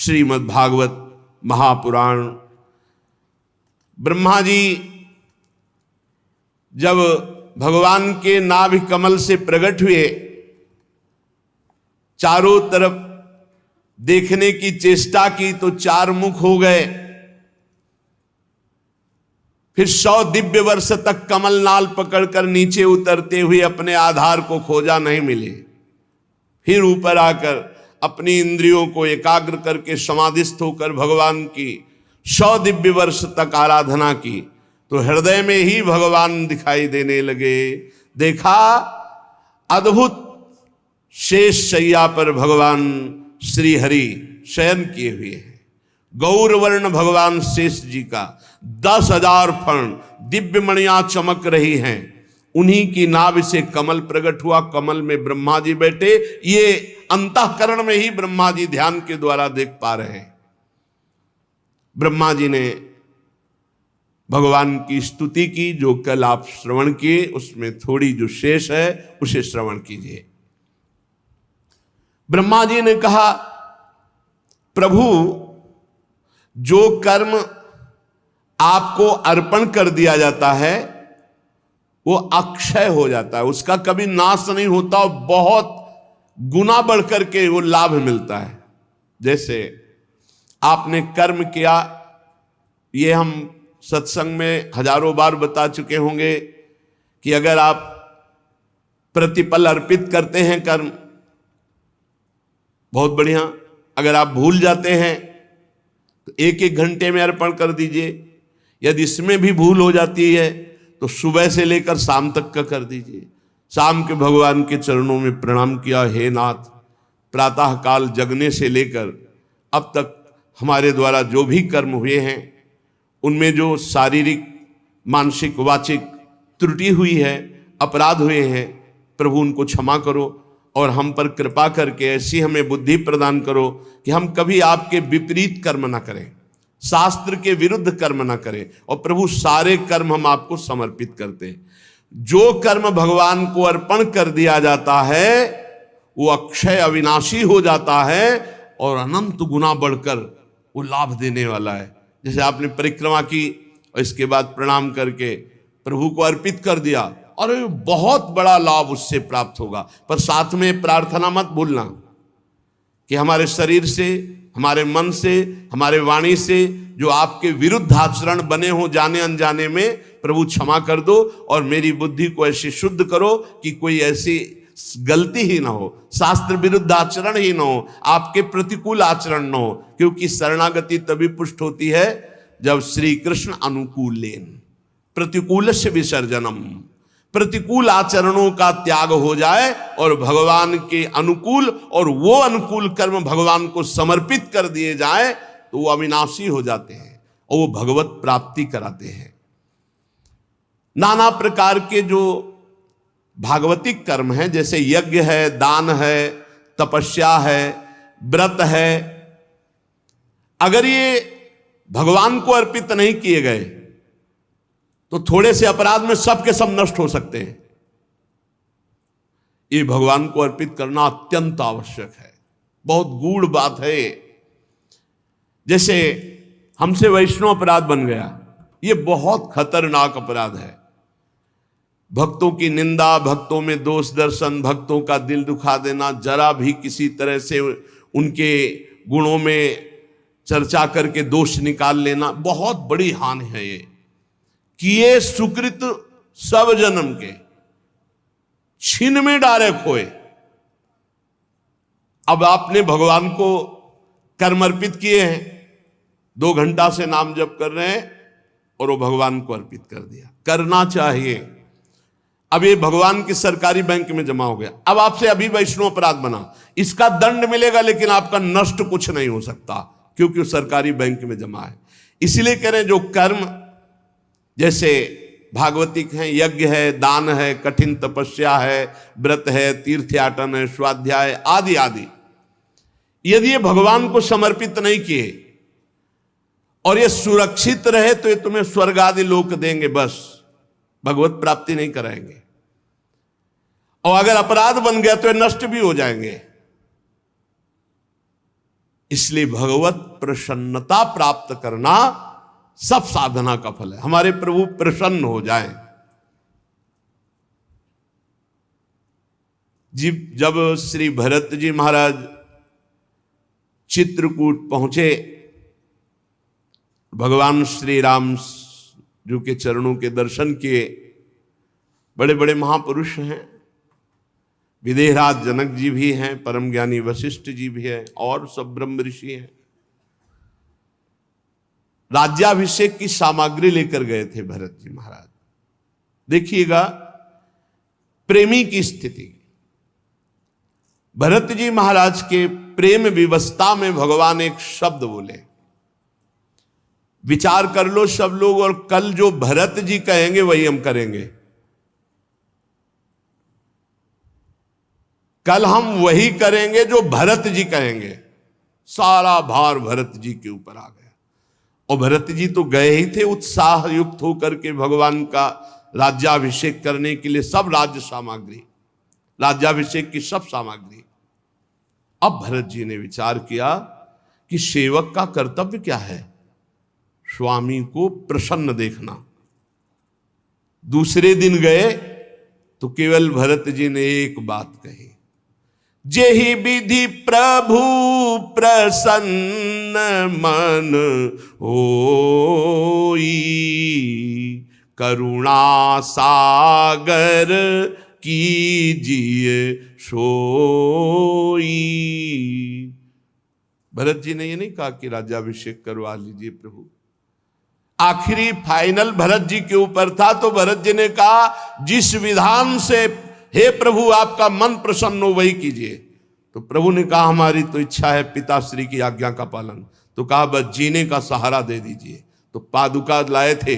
श्रीमद् भागवत महापुराण। ब्रह्मा जी जब भगवान के नाभि कमल से प्रकट हुए, चारों तरफ देखने की चेष्टा की तो चार मुख हो गए। फिर 100 दिव्य वर्ष तक कमल नाल पकड़कर नीचे उतरते हुए अपने आधार को खोजा, नहीं मिले। फिर ऊपर आकर अपनी इंद्रियों को एकाग्र करके समाधिस्थ होकर भगवान की 100 दिव्य वर्ष तक आराधना की तो हृदय में ही भगवान दिखाई देने लगे। देखा अद्भुत शेष शैया पर भगवान श्री हरि शयन किए हुए हैं। गौरवर्ण भगवान शेष जी का 10,000 फण दिव्य मणियां चमक रही हैं। उन्हीं की नाभि से कमल प्रकट हुआ, कमल में ब्रह्मा जी बैठे। ये अंतःकरण में ही ब्रह्मा जी ध्यान के द्वारा देख पा रहे हैं। ब्रह्मा जी ने भगवान की स्तुति की, जो कल आप श्रवण किए, उसमें थोड़ी जो शेष है उसे श्रवण कीजिए। ब्रह्मा जी ने कहा, प्रभु जो कर्म आपको अर्पण कर दिया जाता है वो अक्षय हो जाता है, उसका कभी नाश नहीं होता और बहुत गुना बढ़ करके वो लाभ मिलता है। जैसे आपने कर्म किया, ये हम सत्संग में हजारों बार बता चुके होंगे कि अगर आप प्रतिपल अर्पित करते हैं कर्म, बहुत बढ़िया। अगर आप भूल जाते हैं तो 1-1 घंटे में अर्पण कर दीजिए। यदि इसमें भी भूल हो जाती है तो सुबह से लेकर शाम तक का कर दीजिए। शाम के भगवान के चरणों में प्रणाम किया, हे नाथ, प्रातः काल जगने से लेकर अब तक हमारे द्वारा जो भी कर्म हुए हैं उनमें जो शारीरिक, मानसिक, वाचिक त्रुटि हुई है, अपराध हुए हैं, प्रभु उनको क्षमा करो और हम पर कृपा करके ऐसी हमें बुद्धि प्रदान करो कि हम कभी आपके विपरीत कर्म ना करें, शास्त्र के विरुद्ध कर्म ना करें। और प्रभु सारे कर्म हम आपको समर्पित करते हैं। जो कर्म भगवान को अर्पण कर दिया जाता है वो अक्षय अविनाशी हो जाता है और अनंत गुना बढ़कर वो लाभ देने वाला है। जैसे आपने परिक्रमा की और इसके बाद प्रणाम करके प्रभु को अर्पित कर दिया और बहुत बड़ा लाभ उससे प्राप्त होगा। पर साथ में प्रार्थना मत भूलना कि हमारे शरीर से, हमारे मन से, हमारे वाणी से जो आपके विरुद्ध आचरण बने हो जाने अनजाने में, प्रभु क्षमा कर दो और मेरी बुद्धि को ऐसे शुद्ध करो कि कोई ऐसी गलती ही ना हो, शास्त्र विरुद्ध आचरण ही ना हो, आपके प्रतिकूल आचरण ना हो। क्योंकि शरणागति तभी पुष्ट होती है जब श्री कृष्ण अनुकूल लेन प्रतिकूलस्य विसर्जनम, प्रतिकूल आचरणों का त्याग हो जाए और भगवान के अनुकूल, और वो अनुकूल कर्म भगवान को समर्पित कर दिए जाए तो वो अविनाशी हो जाते हैं और वो भगवत प्राप्ति कराते हैं। नाना प्रकार के जो भागवतिक कर्म हैं, जैसे यज्ञ है, दान है, तपस्या है, व्रत है, अगर ये भगवान को अर्पित नहीं किए गए तो थोड़े से अपराध में सब के सब नष्ट हो सकते हैं। ये भगवान को अर्पित करना अत्यंत आवश्यक है, बहुत गूढ़ बात है। जैसे हमसे वैष्णव अपराध बन गया, ये बहुत खतरनाक अपराध है। भक्तों की निंदा, भक्तों में दोष दर्शन, भक्तों का दिल दुखा देना, जरा भी किसी तरह से उनके गुणों में चर्चा करके दोष निकाल लेना, बहुत बड़ी हानि है ये। किए सुकृत सब जन्म के छीन में डारे खोए। अब आपने भगवान को कर्म अर्पित किए हैं, 2 घंटा से नाम जप कर रहे हैं और वो भगवान को अर्पित कर दिया। करना चाहिए। अब ये भगवान के सरकारी बैंक में जमा हो गया, अब आपसे अभी वैष्णव अपराध बना, इसका दंड मिलेगा लेकिन आपका नष्ट कुछ नहीं हो सकता क्योंकि वो सरकारी बैंक में जमा है। इसलिए कह रहे हैं जो कर्म जैसे भागवतिक हैं, यज्ञ है, दान है, कठिन तपस्या है, व्रत है, तीर्थयाटन है, स्वाध्याय आदि आदि, यदि ये भगवान को समर्पित नहीं किए और ये सुरक्षित रहे तो ये तुम्हें स्वर्ग आदि लोक देंगे, बस भगवत प्राप्ति नहीं कराएंगे। और अगर अपराध बन गया तो ये नष्ट भी हो जाएंगे। इसलिए भगवत प्रसन्नता प्राप्त करना सब साधना का फल है। हमारे प्रभु प्रसन्न हो जाएं। जब श्री भरत जी महाराज चित्रकूट पहुंचे, भगवान श्री राम जी के चरणों के दर्शन किए। बड़े बड़े महापुरुष हैं, विदेहराज जनक जी भी हैं, परम ज्ञानी वशिष्ठ जी भी हैं, और सब ब्रह्म ऋषि हैं। राज्याभिषेक की सामग्री लेकर गए थे भरत जी महाराज। देखिएगा प्रेमी की स्थिति। भरत जी महाराज के प्रेम विवस्था में भगवान एक शब्द बोले। विचार कर लो सब लोग, और कल जो भरत जी कहेंगे वही हम करेंगे। कल हम वही करेंगे जो भरत जी कहेंगे। सारा भार भरत जी के ऊपर आ गया। और भरत जी तो गए ही थे उत्साह युक्त होकर के भगवान का राज्याभिषेक करने के लिए। सब राज्य सामग्री, राज्याभिषेक की सब सामग्री। अब भरत जी ने विचार किया कि सेवक का कर्तव्य क्या है? स्वामी को प्रसन्न देखना। दूसरे दिन गए तो केवल भरत जी ने एक बात कही, जेहि विधि प्रभु प्रसन्न मन होई, करुणा सागर कीजिए सोई। भरत जी ने ये नहीं कहा कि राज्याभिषेक करवा लीजिए प्रभु। आखिरी फाइनल भरत जी के ऊपर था, तो भरत जी ने कहा जिस विधान से हे प्रभु आपका मन प्रसन्न हो वही कीजिए। तो प्रभु ने कहा हमारी तो इच्छा है पिताश्री की आज्ञा का पालन। तो कहा बस जीने का सहारा दे दीजिए। तो पादुका लाए थे,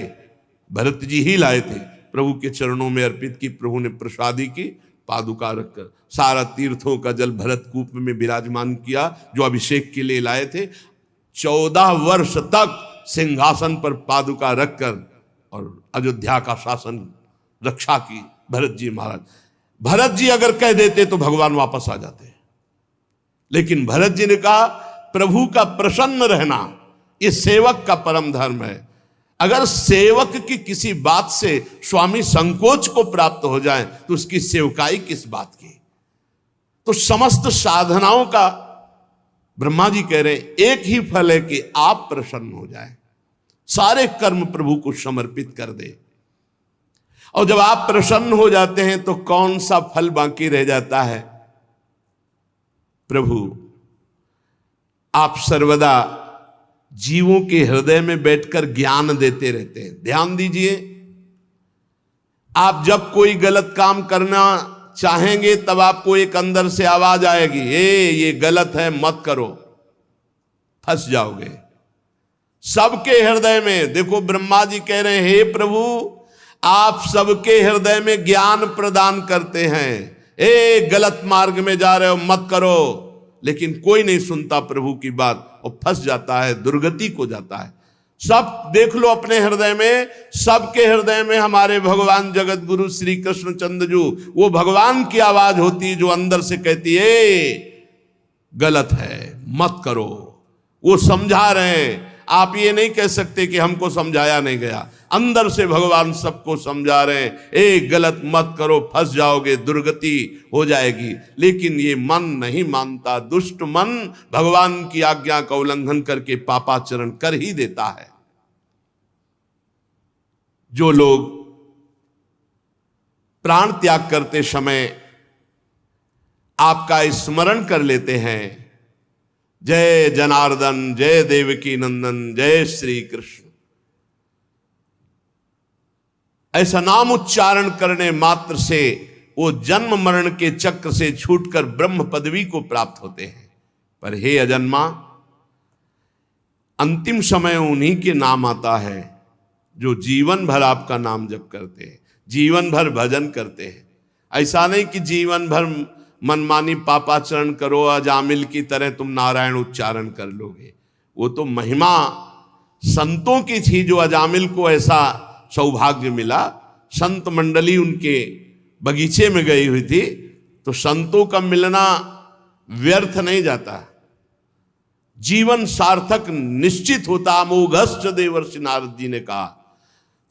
भरत जी ही लाए थे, प्रभु के चरणों में अर्पित की। प्रभु ने प्रसादी की, पादुका रखकर सारा तीर्थों का जल भरत कूप में विराजमान किया जो अभिषेक के लिए लाए थे। 14 वर्ष तक सिंहासन पर पादुका रखकर और अयोध्या का शासन रक्षा की भरत जी महाराज। भरत जी अगर कह देते तो भगवान वापस आ जाते, लेकिन भरत जी ने कहा प्रभु का प्रसन्न रहना ये सेवक का परम धर्म है। अगर सेवक की किसी बात से स्वामी संकोच को प्राप्त हो जाए तो उसकी सेवकाई किस बात की? तो समस्त साधनाओं का ब्रह्मा जी कह रहे हैं एक ही फल है कि आप प्रसन्न हो जाए, सारे कर्म प्रभु को समर्पित कर दे। और जब आप प्रसन्न हो जाते हैं तो कौन सा फल बाकी रह जाता है? प्रभु आप सर्वदा जीवों के हृदय में बैठकर ज्ञान देते रहते हैं। ध्यान दीजिए, आप जब कोई गलत काम करना चाहेंगे तब आपको एक अंदर से आवाज आएगी, ये गलत है मत करो, फंस जाओगे। सबके हृदय में देखो, ब्रह्मा जी कह रहे हैं हे प्रभु आप सबके हृदय में ज्ञान प्रदान करते हैं, गलत मार्ग में जा रहे हो मत करो। लेकिन कोई नहीं सुनता प्रभु की बात और फंस जाता है, दुर्गति को जाता है। सब देख लो अपने हृदय में, सबके हृदय में हमारे भगवान जगत गुरु श्री कृष्ण चंद्रजू, वो भगवान की आवाज होती है जो अंदर से कहती है गलत है मत करो। वो समझा रहे हैं, आप ये नहीं कह सकते कि हमको समझाया नहीं गया। अंदर से भगवान सबको समझा रहे हैं, गलत मत करो फंस जाओगे, दुर्गति हो जाएगी। लेकिन ये मन नहीं मानता, दुष्ट मन भगवान की आज्ञा का उल्लंघन करके पापाचरण कर ही देता है। जो लोग प्राण त्याग करते समय आपका स्मरण कर लेते हैं, जय जनार्दन, जय देवकी नंदन, जय श्री कृष्ण, ऐसा नाम उच्चारण करने मात्र से वो जन्म मरण के चक्र से छूटकर ब्रह्म पदवी को प्राप्त होते हैं। पर हे अजन्मा, अंतिम समय उन्हीं के नाम आता है जो जीवन भर आपका नाम जप करते हैं, जीवन भर भजन करते हैं। ऐसा नहीं कि जीवन भर मनमानी पापाचरण करो, अजामिल की तरह तुम नारायण उच्चारण कर लोगे। वो तो महिमा संतों की थी जो अजामिल को ऐसा सौभाग्य मिला। संत मंडली उनके बगीचे में गई हुई थी, तो संतों का मिलना व्यर्थ नहीं जाता। जीवन सार्थक निश्चित होता। अमोघश्च देवर्षि नारद जी ने कहा।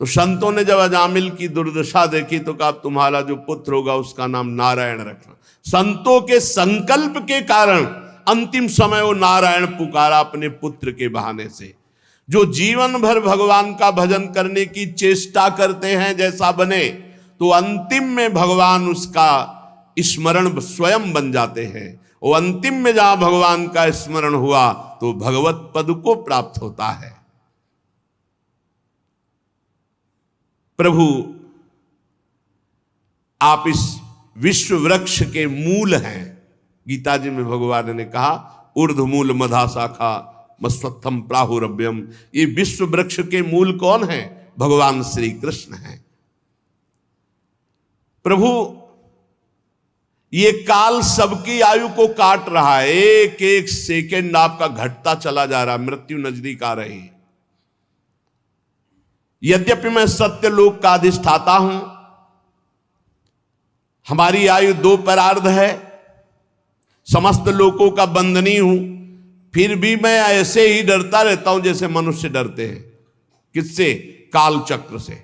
तो संतों ने जब अजामिल की दुर्दशा देखी तो कहा तुम्हारा जो पुत्र होगा उसका नाम नारायण रखना। संतों के संकल्प के कारण अंतिम समय वो नारायण पुकारा अपने पुत्र के बहाने से। जो जीवन भर भगवान का भजन करने की चेष्टा करते हैं जैसा बने, तो अंतिम में भगवान उसका स्मरण स्वयं बन जाते हैं। वो अंतिम में जहां भगवान का स्मरण हुआ तो भगवत पद को प्राप्त होता है। प्रभु आप इस विश्व वृक्ष के मूल हैं। गीता जी में भगवान ने कहा ऊर्ध्वमूल मधा शाखा मस्वत्थम प्राहुरभ्यम। ये विश्व वृक्ष के मूल कौन है? भगवान श्री कृष्ण हैं। प्रभु ये काल सबकी आयु को काट रहा है। एक एक सेकंड आपका घटता चला जा रहा है, मृत्यु नजदीक आ रही है। यद्यपि मैं सत्य लोक का अधिष्ठाता हूं, हमारी आयु 2 परार्ध है, समस्त लोकों का बंधनी हूं, फिर भी मैं ऐसे ही डरता रहता हूं जैसे मनुष्य डरते हैं। किससे? काल चक्र से।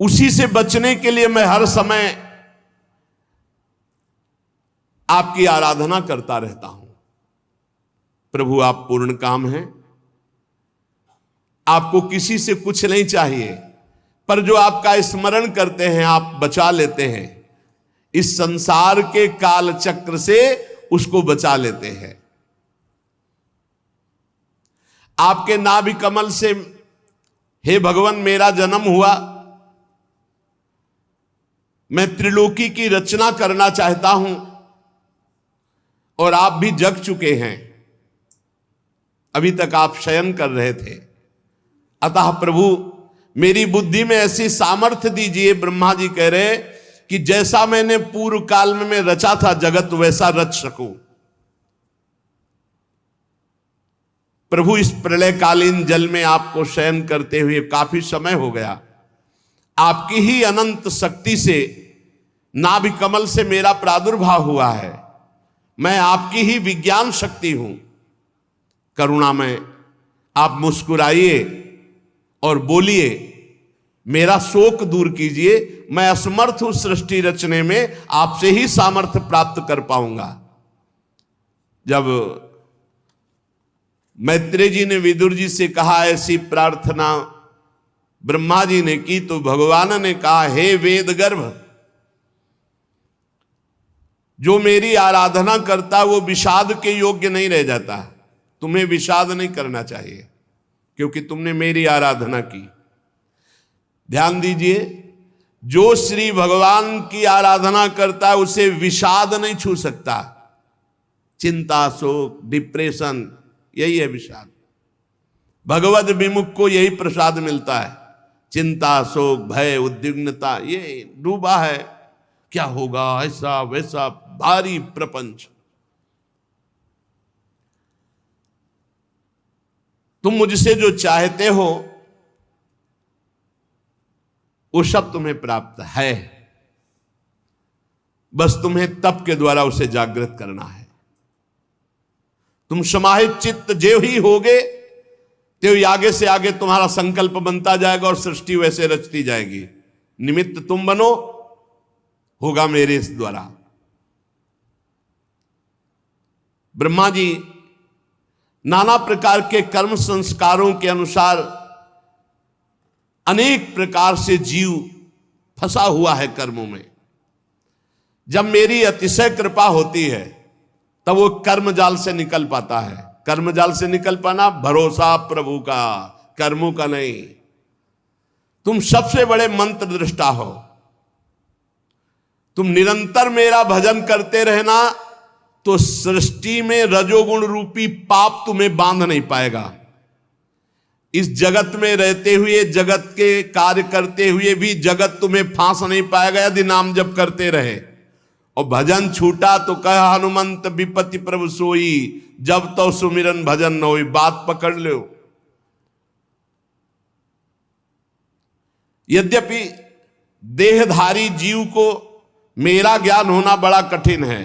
उसी से बचने के लिए मैं हर समय आपकी आराधना करता रहता हूं। प्रभु आप पूर्ण काम हैं, आपको किसी से कुछ नहीं चाहिए, पर जो आपका स्मरण करते हैं आप बचा लेते हैं। इस संसार के काल चक्र से उसको बचा लेते हैं। आपके नाभि कमल से हे भगवान मेरा जन्म हुआ, मैं त्रिलोकी की रचना करना चाहता हूं, और आप भी जग चुके हैं, अभी तक आप शयन कर रहे थे। अतः प्रभु मेरी बुद्धि में ऐसी सामर्थ्य दीजिए। ब्रह्मा जी कह रहे कि जैसा मैंने पूर्व काल में मैं रचा था जगत वैसा रच सकूं। प्रभु इस प्रलयकालीन जल में आपको शयन करते हुए काफी समय हो गया। आपकी ही अनंत शक्ति से नाभि कमल से मेरा प्रादुर्भाव हुआ है। मैं आपकी ही विज्ञान शक्ति हूं। करुणा में आप मुस्कुराइए और बोलिए, मेरा शोक दूर कीजिए। मैं असमर्थ हूं सृष्टि रचने में, आपसे ही सामर्थ्य प्राप्त कर पाऊंगा। जब मैत्रेय जी ने विदुर जी से कहा ऐसी प्रार्थना ब्रह्मा जी ने की, तो भगवान ने कहा हे वेद गर्भ, जो मेरी आराधना करता वो विषाद के योग्य नहीं रह जाता। तुम्हें विषाद नहीं करना चाहिए क्योंकि तुमने मेरी आराधना की। ध्यान दीजिए, जो श्री भगवान की आराधना करता है उसे विषाद नहीं छू सकता। चिंता, शोक, डिप्रेशन, यही है विषाद। भगवद विमुख को यही प्रसाद मिलता है। चिंता, शोक, भय, उद्विग्नता, ये डूबा है। क्या होगा, ऐसा वैसा, भारी प्रपंच। तुम मुझसे जो चाहते हो वो सब तुम्हें प्राप्त है, बस तुम्हें तप के द्वारा उसे जागृत करना है। तुम समाहित चित्त जो ही होगे तो आगे से आगे तुम्हारा संकल्प बनता जाएगा और सृष्टि वैसे रचती जाएगी। निमित्त तुम बनो, होगा मेरे इस द्वारा। ब्रह्मा जी नाना प्रकार के कर्म संस्कारों के अनुसार अनेक प्रकार से जीव फंसा हुआ है कर्मों में। जब मेरी अतिशय कृपा होती है तब वो कर्म जाल से निकल पाता है। कर्म जाल से निकल पाना भरोसा प्रभु का, कर्मों का नहीं। तुम सबसे बड़े मंत्र दृष्टा हो। तुम निरंतर मेरा भजन करते रहना तो सृष्टि में रजोगुण रूपी पाप तुम्हें बांध नहीं पाएगा। इस जगत में रहते हुए, जगत के कार्य करते हुए भी जगत तुम्हें फांस नहीं पाएगा यदि नाम जप करते रहे। और भजन छूटा तो कह हनुमंत विपत्ति प्रभु सोई, जब तो सुमिरन भजन न होई। बात पकड़ लो। यद्यपि देहधारी जीव को मेरा ज्ञान होना बड़ा कठिन है,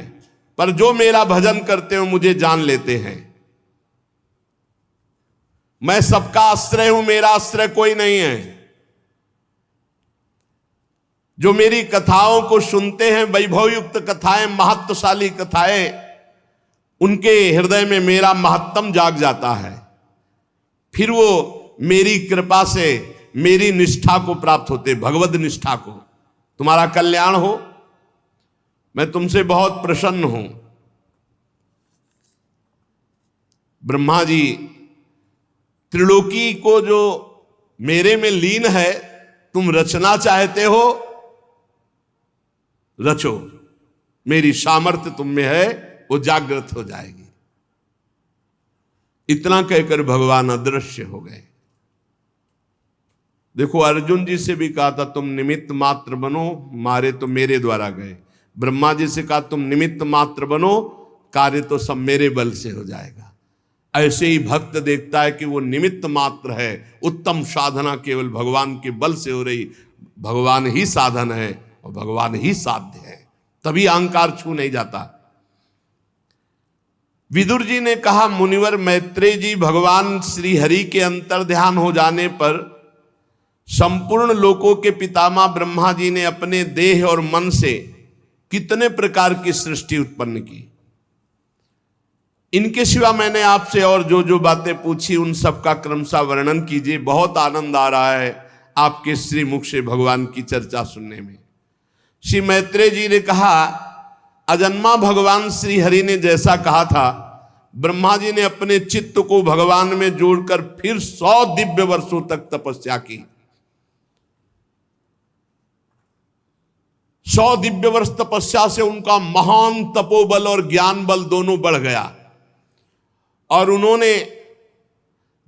पर जो मेरा भजन करते हो मुझे जान लेते हैं। मैं सबका आश्रय हूं, मेरा आश्रय कोई नहीं है। जो मेरी कथाओं को सुनते हैं, वैभवयुक्त कथाएं, महत्वशाली कथाएं, उनके हृदय में मेरा महत्तम जाग जाता है। फिर वो मेरी कृपा से मेरी निष्ठा को प्राप्त होते, भगवद निष्ठा को। तुम्हारा कल्याण हो, मैं तुमसे बहुत प्रसन्न हूं। ब्रह्मा जी त्रिलोकी को जो मेरे में लीन है, तुम रचना चाहते हो, रचो, मेरी सामर्थ्य तुम में है, वो जागृत हो जाएगी। इतना कहकर भगवान अदृश्य हो गए। देखो, अर्जुन जी से भी कहा था तुम निमित्त मात्र बनो, मारे तो मेरे द्वारा गए। ब्रह्मा जी से कहा तुम निमित्त मात्र बनो, कार्य तो सब मेरे बल से हो जाएगा। ऐसे ही भक्त देखता है कि वो निमित्त मात्र है, उत्तम साधना केवल भगवान के बल से हो रही, भगवान ही साधन है और भगवान ही साध्य है, तभी अहंकार छू नहीं जाता। विदुर जी ने कहा, मुनिवर मैत्रेय जी, भगवान श्री हरि के अंतर ध्यान हो जाने पर संपूर्ण लोकों के पितामह ब्रह्मा जी ने अपने देह और मन से कितने प्रकार की सृष्टि उत्पन्न की। इनके सिवा मैंने आपसे और जो जो बातें पूछी उन सब का क्रमशः वर्णन कीजिए। बहुत आनंद आ रहा है आपके श्रीमुख से भगवान की चर्चा सुनने में। श्री मैत्रेय जी ने कहा, अजन्मा भगवान श्री हरि ने जैसा कहा था, ब्रह्मा जी ने अपने चित्त को भगवान में जोड़कर फिर 100 दिव्य वर्षों तक तपस्या की। 100 दिव्य वर्ष तपस्या से उनका महान तपोबल और ज्ञान बल दोनों बढ़ गया और उन्होंने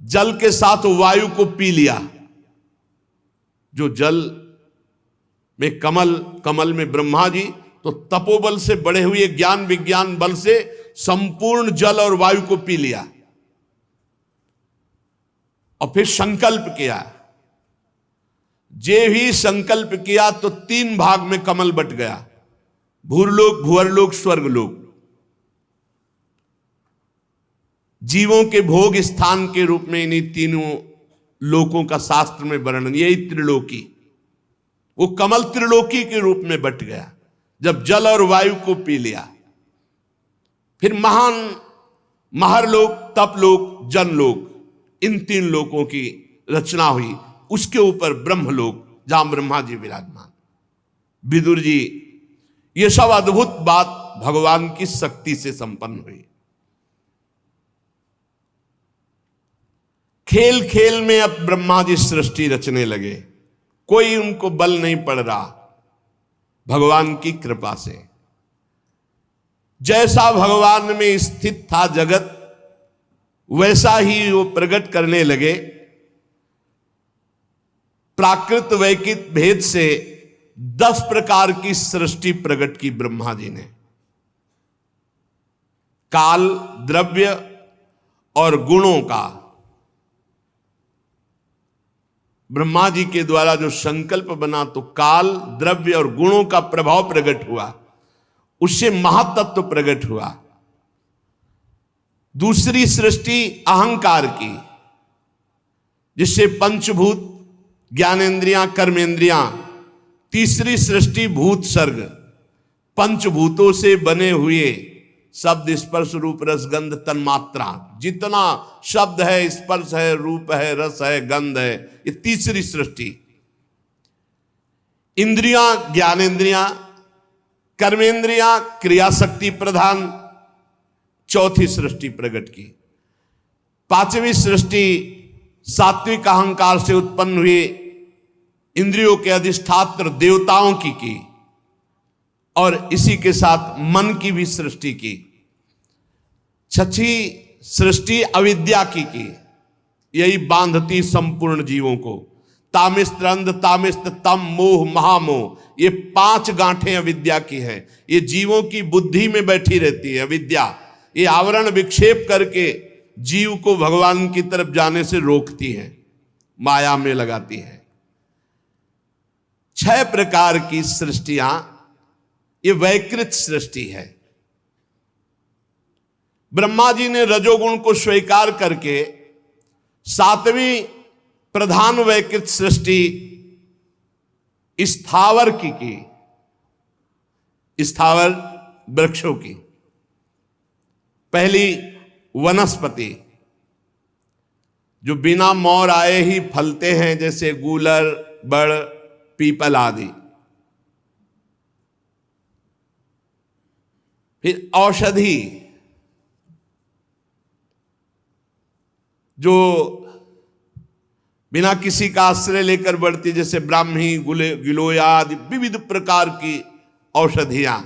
जल के साथ वायु को पी लिया। जो जल में कमल में ब्रह्मा जी तो तपोबल से बढ़े हुए ज्ञान विज्ञान बल से संपूर्ण जल और वायु को पी लिया और फिर संकल्प किया। जे ही संकल्प किया तो 3 भाग में कमल बट गया, भूरलोक, भुवरलोक, स्वर्गलोक। जीवों के भोग स्थान के रूप में इन्हीं तीनों लोकों का शास्त्र में वर्णन, यही त्रिलोकी, वो कमल त्रिलोकी के रूप में बट गया जब जल और वायु को पी लिया। फिर महान महरलोक, तपलोक, जनलोक, इन 3 लोकों की रचना हुई। उसके ऊपर ब्रह्मलोक, जहां ब्रह्मा जी विराजमान। विदुर जी, ये सब अद्भुत बात भगवान की शक्ति से संपन्न हुई। खेल खेल में अब ब्रह्मा जी सृष्टि रचने लगे, कोई उनको बल नहीं पड़ रहा, भगवान की कृपा से। जैसा भगवान में स्थित था जगत, वैसा ही वो प्रकट करने लगे। प्राकृत वैकृत भेद से 10 प्रकार की सृष्टि प्रकट की ब्रह्मा जी ने। काल, द्रव्य और गुणों का ब्रह्मा जी के द्वारा जो संकल्प बना, तो काल, द्रव्य और गुणों का प्रभाव प्रकट हुआ, उससे महातत्व प्रकट हुआ। दूसरी सृष्टि अहंकार की, जिससे पंचभूत, ज्ञानेन्द्रियां, कर्मेंद्रियां। तीसरी सृष्टि भूत सर्ग, पंचभूतों से बने हुए शब्द, स्पर्श, रूप, रस, गंध, तन्मात्रा, जितना शब्द है, स्पर्श है, रूप है, रस है, गंध है, ये तीसरी सृष्टि। इंद्रियां, ज्ञानेन्द्रियां, कर्मेंद्रियां, क्रियाशक्ति प्रधान, चौथी सृष्टि प्रकट की। 5वीं सृष्टि सात्विक अहंकार से उत्पन्न हुए इंद्रियों के अधिष्ठात्र देवताओं की और इसी के साथ मन की भी सृष्टि की। 6वीं सृष्टि अविद्या की, यही बांधती संपूर्ण जीवों को। तामिस्त्र, अंध, तामिस्त्र, तम, मोह, महामोह, ये 5 गांठें अविद्या की है। ये जीवों की बुद्धि में बैठी रहती है अविद्या। ये आवरण विक्षेप करके जीव को भगवान की तरफ जाने से रोकती है, माया में लगाती है। 6 प्रकार की सृष्टियां, ये वैकृत सृष्टि है। ब्रह्मा जी ने रजोगुण को स्वीकार करके सातवीं प्रधान वैकृत सृष्टि स्थावर की स्थावर वृक्षों की। पहली वनस्पति जो बिना मोर आए ही फलते हैं, जैसे गूलर, बड़, पीपल आदि। फिर औषधि जो बिना किसी का आश्रय लेकर बढ़ती, जैसे ब्राह्मी, गिलोय आदि विविध प्रकार की औषधियां।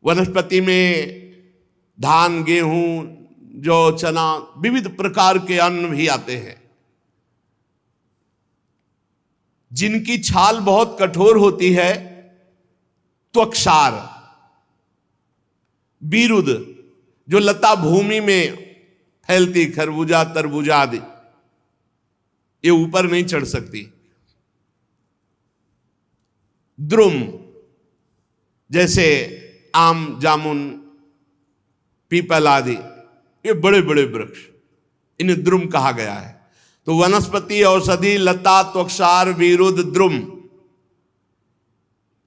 वनस्पति में धान, गेहूं, जौ, चना, विविध प्रकार के अन्न भी आते हैं। जिनकी छाल बहुत कठोर होती है, त्वक्सार, बीरुद जो लता भूमि में फैलती, खरबूजा, तरबूजा आदि, ये ऊपर नहीं चढ़ सकती। द्रुम जैसे आम, जामुन, पीपल आदि, ये बड़े बड़े वृक्ष, इन्हें द्रुम कहा गया है। तो वनस्पति, औषधि, लता, त्वक्सार, विरुद्ध, द्रुम,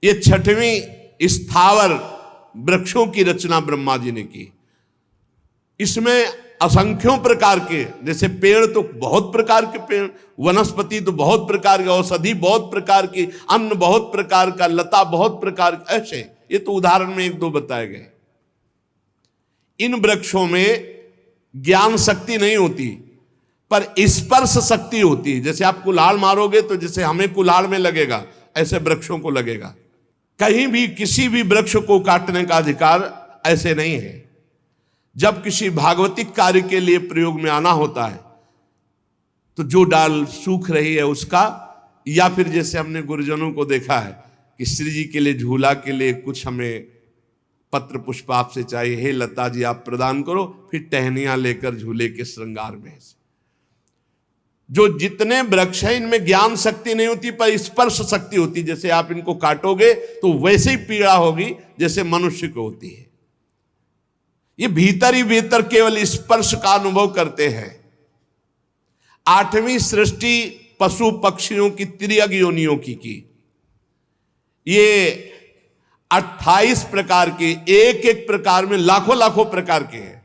ये छठवीं स्थावर वृक्षों की रचना ब्रह्मा जी ने की। इसमें असंख्यों प्रकार के, जैसे पेड़ तो बहुत प्रकार के पेड़, वनस्पति तो बहुत प्रकार के, औषधि बहुत प्रकार की, अन्न बहुत प्रकार का, लता बहुत प्रकार, ऐसे ये तो उदाहरण में एक दो बताए गए। इन वृक्षों में ज्ञान शक्ति नहीं होती, पर स्पर्श शक्ति होती है। जैसे आप कुल्हाड़ मारोगे तो जैसे हमें कुल्हाड़ में लगेगा, ऐसे वृक्षों को लगेगा। कहीं भी किसी भी वृक्ष को काटने का अधिकार ऐसे नहीं है। जब किसी भागवतिक कार्य के लिए प्रयोग में आना होता है तो जो डाल सूख रही है उसका, या फिर जैसे हमने गुरुजनों को देखा है कि श्री जी के लिए, झूला के लिए कुछ हमें पत्र पुष्प आपसे चाहिए, हे लता जी आप प्रदान करो, फिर टहनियां लेकर झूले के श्रृंगार में। जो जितने वृक्ष हैं इनमें ज्ञान शक्ति नहीं होती, पर स्पर्श शक्ति होती। जैसे आप इनको काटोगे तो वैसे ही पीड़ा होगी जैसे मनुष्य को होती है। ये भीतर ही भीतर केवल स्पर्श का अनुभव करते हैं। आठवीं सृष्टि पशु पक्षियों की त्रियग योनियों की ये 28 प्रकार के, एक एक प्रकार में लाखों लाखों प्रकार के हैं।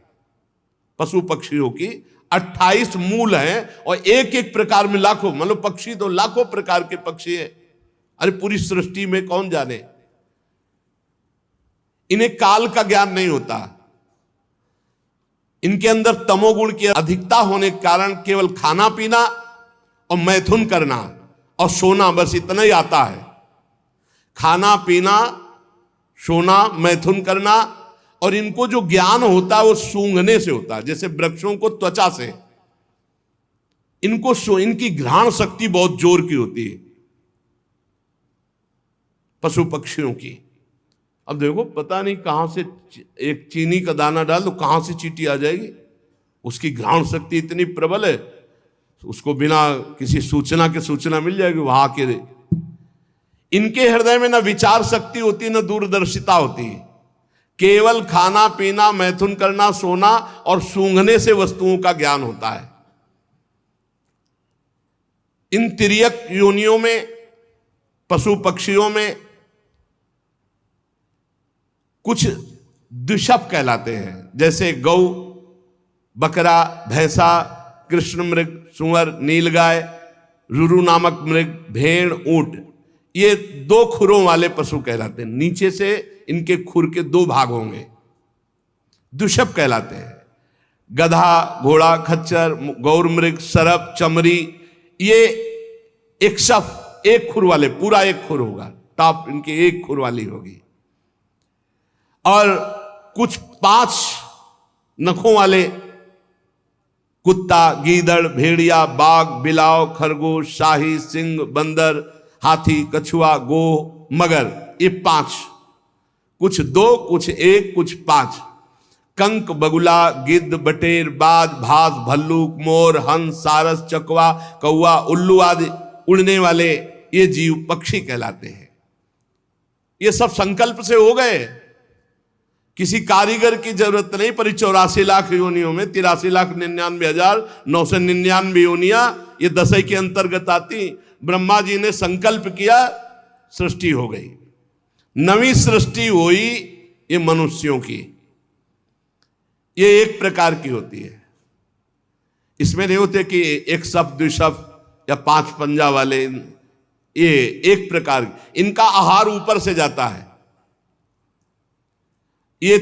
पशु पक्षियों की 28 मूल हैं और एक एक प्रकार में लाखों, मतलब पक्षी तो लाखों प्रकार के पक्षी है। अरे पूरी सृष्टि में कौन जाने। इन्हें काल का ज्ञान नहीं होता। इनके अंदर तमोगुण की अधिकता होने के कारण केवल खाना पीना और मैथुन करना और सोना, बस इतना ही आता है। खाना पीना, सोना, मैथुन करना, और इनको जो ज्ञान होता है वो सूंघने से होता है। जैसे वृक्षों को त्वचा से, इनको इनकी घ्राण शक्ति बहुत जोर की होती है पशु पक्षियों की। अब देखो पता नहीं कहां से एक चीनी का दाना डाल दो, कहां से चींटी आ जाएगी। उसकी घ्राण शक्ति इतनी प्रबल है, उसको बिना किसी सूचना के सूचना मिल जाएगी वहां के। इनके हृदय में ना विचार शक्ति होती, ना दूरदर्शिता होती। केवल खाना पीना, मैथुन करना, सोना और सूंघने से वस्तुओं का ज्ञान होता है। इन तिर्यक योनियों में, पशु पक्षियों में कुछ द्विशप कहलाते हैं, जैसे गौ, बकरा, भैंसा, कृष्ण मृग, सुअर, नीलगाय, रुरु नामक मृग, भेड़, ऊंट, ये 2 खुरों वाले पशु कहलाते हैं। नीचे से इनके खुर के 2 भाग होंगे, द्विशप कहलाते हैं। गधा, घोड़ा, खच्चर, गौर मृग, सरप, चमरी, ये एक शफ, एक खुर वाले, पूरा एक खुर होगा, टॉप इनकी एक खुर वाली होगी। और कुछ 5 नखों वाले, कुत्ता, गीदड़, भेड़िया, बाघ, बिलाव, खरगोश, शाही, सिंह, बंदर, हाथी, कछुआ, गो, मगर, ये 5। कुछ 2, कुछ 1, कुछ 5। कंक, बगुला, गिद्ध, बटेर, बाज, भास, भल्लूक, मोर, हंस, सारस, चकवा, कौवा, उल्लू आदि उड़ने वाले ये जीव पक्षी कहलाते हैं। ये सब संकल्प से हो गए, किसी कारीगर की जरूरत नहीं। पर 84 लाख योनियों में 83,99,999 योनियां ये दशई के अंतर्गत आती। ब्रह्मा जी ने संकल्प किया, सृष्टि हो गई। नवी सृष्टि हुई ये मनुष्यों की, ये एक प्रकार की होती है। इसमें नहीं होते कि एक शब्द द्विशब्द या 5 पंजा वाले, ये एक प्रकार, इनका आहार ऊपर से जाता है। ये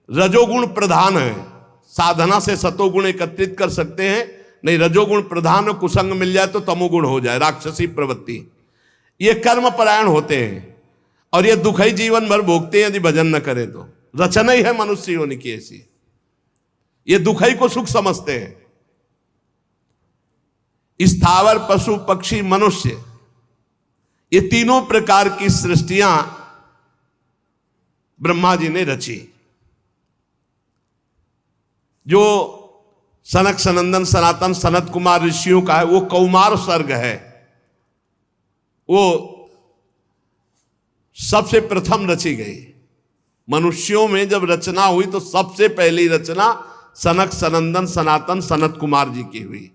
रजोगुण प्रधान है, साधना से सतोगुण एकत्रित कर सकते हैं, नहीं रजोगुण प्रधान और कुसंग मिल जाए तो तमोगुण हो जाए, राक्षसी प्रवृत्ति। ये कर्म परायण होते हैं और ये दुख ही जीवन भर भोगते हैं यदि भजन न करें तो। रचना ही है मनुष्य योनि की ऐसी, ये दुख ही को सुख समझते हैं। स्थावर पशु पक्षी मनुष्य, ये तीनों प्रकार की सृष्टियां ब्रह्मा जी ने रची। जो सनक सनंदन सनातन सनत कुमार ऋषियों का है वो कौमार सर्ग है, वो सबसे प्रथम रची गई। मनुष्यों में जब रचना हुई तो सबसे पहली रचना सनक सनंदन सनातन सनत कुमार जी की हुई।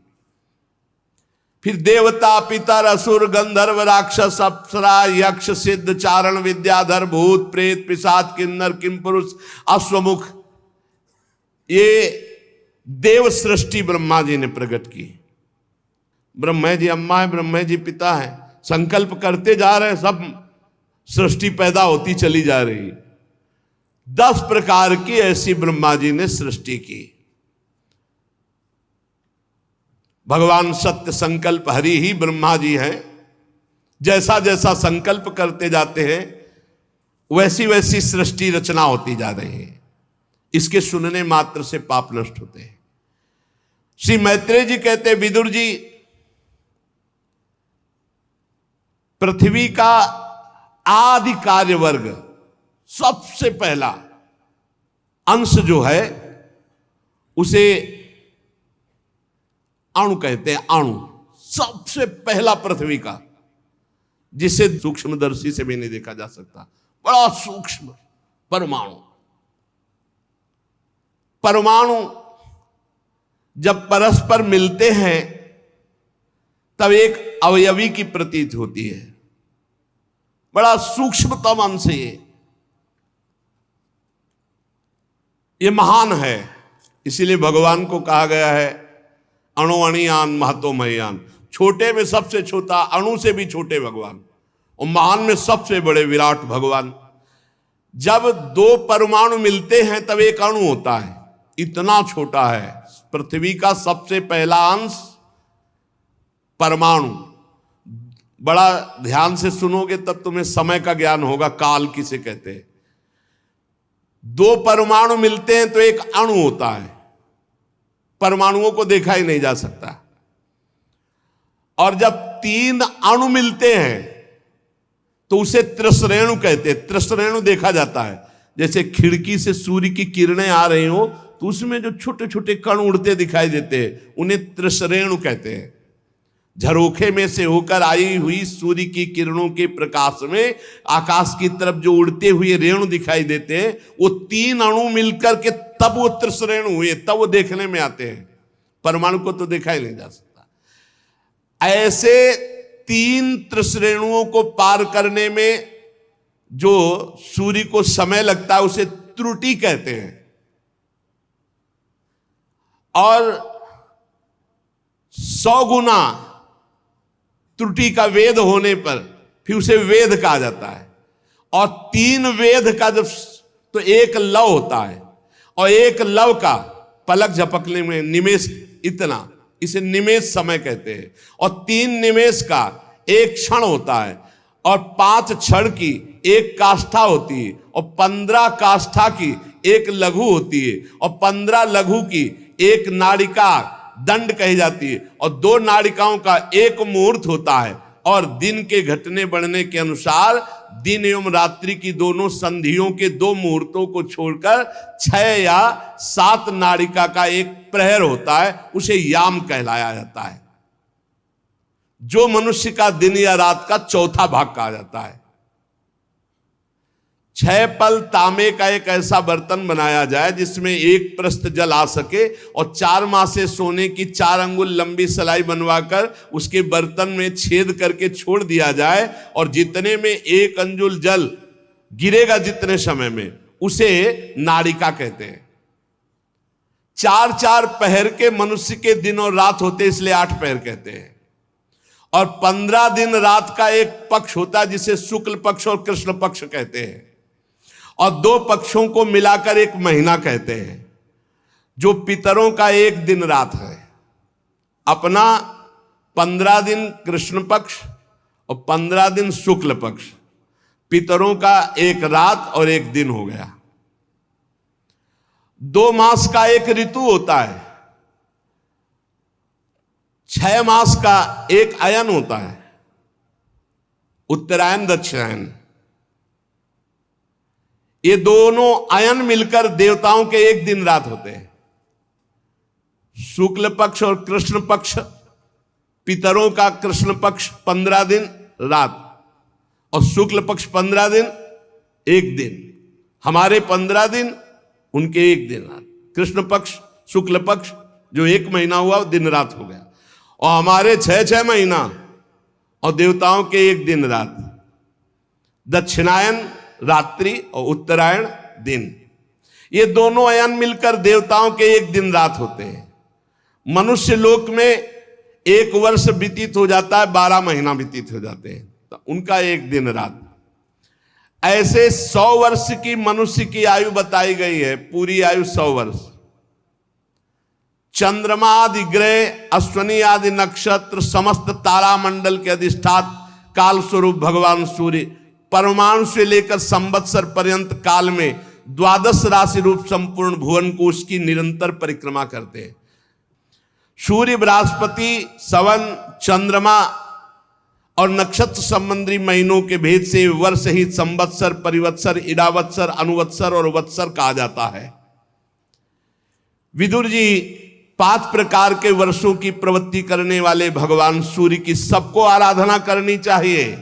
फिर देवता पितर असुर गंधर्व राक्षस अप्सरा यक्ष सिद्ध चारण विद्याधर भूत प्रेत पिशाच किन्नर किमपुरुष अश्वमुख, ये देव सृष्टि ब्रह्मा जी ने प्रकट की। ब्रह्मा जी अम्मा है, ब्रह्मा जी पिता है, संकल्प करते जा रहे हैं, सब सृष्टि पैदा होती चली जा रही। 10 प्रकार की ऐसी ब्रह्मा जी ने सृष्टि की। भगवान सत्य संकल्प हरि ही ब्रह्मा जी हैं। जैसा जैसा संकल्प करते जाते हैं वैसी वैसी सृष्टि रचना होती जा रही है। इसके सुनने मात्र से पाप नष्ट होते हैं। श्री मैत्रेय जी कहते, विदुर जी, पृथ्वी का आदि कार्य वर्ग सबसे पहला अंश जो है उसे अणु कहते हैं। अणु सबसे पहला पृथ्वी का, जिसे सूक्ष्मदर्शी से भी नहीं देखा जा सकता, बड़ा सूक्ष्म परमाणु। परमाणु जब परस्पर मिलते हैं तब एक अवयवी की प्रतीत होती है। बड़ा सूक्ष्मतम अंश ये महान है। इसीलिए भगवान को कहा गया है अणुअणियान महतो मह्यान, छोटे में सबसे छोटा, अणु से भी छोटे भगवान, और महान में सबसे बड़े विराट भगवान। जब 2 परमाणु मिलते हैं तब एक अणु होता है, इतना छोटा है। पृथ्वी का सबसे पहला अंश परमाणु। बड़ा ध्यान से सुनोगे तब तुम्हें समय का ज्ञान होगा, काल किसे कहते हैं। 2 परमाणु मिलते हैं तो एक अणु होता है। परमाणुओं को देखा ही नहीं जा सकता। और जब 3 अणु मिलते हैं तो उसे त्रिश्रेणु कहते हैं। त्रिश्रेणु देखा जाता है, जैसे खिड़की से सूर्य की किरणें आ रही हो तो उसमें जो छोटे छोटे कण उड़ते दिखाई देते हैं उन्हें त्रिश्रेणु कहते हैं। झरोखे में से होकर आई हुई सूर्य की किरणों के प्रकाश में आकाश की तरफ जो उड़ते हुए रेणु दिखाई देते हैं, वो 3 अणु मिलकर के तब वो त्रिश्रेणु हुए, तब वो देखने में आते हैं। परमाणु को तो देखा ही नहीं जा सकता। ऐसे 3 त्रिश्रेणुओं को पार करने में जो सूर्य को समय लगता है उसे त्रुटि कहते हैं। और 100 गुना त्रुटि का वेद होने पर फिर उसे वेद कहा जाता है। और 3 वेद का जब तो 1 लव होता है, और 1 लव का पलक झपकने में निमेष इतना, इसे निमेष समय कहते हैं। और 3 निमेष का 1 क्षण होता है, और 5 क्षण की 1 काष्ठा होती है, और 15 काष्ठा की 1 लघु होती है, और 15 लघु की 1 नाड़िका दंड कही जाती है, और 2 नाड़िकाओं का 1 मुहूर्त होता है। और दिन के घटने बढ़ने के अनुसार दिन एवं रात्रि की दोनों संधियों के 2 मुहूर्तों को छोड़कर 6 या 7 नाड़िका का 1 प्रहर होता है, उसे याम कहलाया जाता है, जो मनुष्य का दिन या रात का चौथा भाग कहा जाता है। 6 पल तांबे का एक ऐसा बर्तन बनाया जाए जिसमें 1 प्रस्थ जल आ सके, और 4 मासे सोने की 4 अंगुल लंबी सलाई बनवाकर उसके बर्तन में छेद करके छोड़ दिया जाए, और जितने में 1 अंजुल जल गिरेगा जितने समय में, उसे नाड़िका कहते हैं। 4-4 पहर के मनुष्य के दिन और रात होते, इसलिए 8 पहर कहते हैं। और 15 दिन रात का एक पक्ष होता है जिसे शुक्ल पक्ष और कृष्ण पक्ष कहते हैं, और 2 पक्षों को मिलाकर एक महीना कहते हैं, जो पितरों का एक दिन रात है। अपना 15 दिन कृष्ण पक्ष और 15 दिन शुक्ल पक्ष, पितरों का एक रात और एक दिन हो गया। 2 मास का एक ऋतु होता है, 6 मास का एक अयन होता है, उत्तरायण दक्षिणायन। ये दोनों अयन मिलकर देवताओं के एक दिन रात होते हैं। शुक्ल पक्ष और कृष्ण पक्ष, पितरों का कृष्ण पक्ष 15 दिन रात और शुक्ल पक्ष 15 दिन एक दिन। हमारे 15 दिन, उनके एक दिन रात। कृष्ण पक्ष शुक्ल पक्ष जो 1 महीना हुआ दिन रात हो गया, और हमारे 6 महीना और देवताओं के एक दिन रात। दक्षिणायन रात्रि और उत्तरायण दिन, ये दोनों अयन मिलकर देवताओं के एक दिन रात होते हैं। मनुष्य लोक में 1 वर्ष व्यतीत हो जाता है, 12 महीना व्यतीत हो जाते हैं, तो उनका एक दिन रात। ऐसे 100 वर्ष की मनुष्य की आयु बताई गई है, पूरी आयु 100 वर्ष। चंद्रमा आदि ग्रह, अश्वनी आदि नक्षत्र, समस्त तारामंडल के अधिष्ठात काल स्वरूप भगवान सूर्य परमाणु से लेकर संवत्सर पर्यंत काल में 12 राशि रूप संपूर्ण भुवन को उसकी निरंतर परिक्रमा करते हैं। सूर्य, बृहस्पति, सवन, चंद्रमा और नक्षत्र संबंधी महीनों के भेद से वर्ष ही संवत्सर, परिवत्सर, इडावत्सर, अनुवत्सर और वत्सर कहा जाता है। विदुर जी 5 प्रकार के वर्षों की प्रवृत्ति करने वाले भगवान सूर्य की सबको आराधना करनी चाहिए।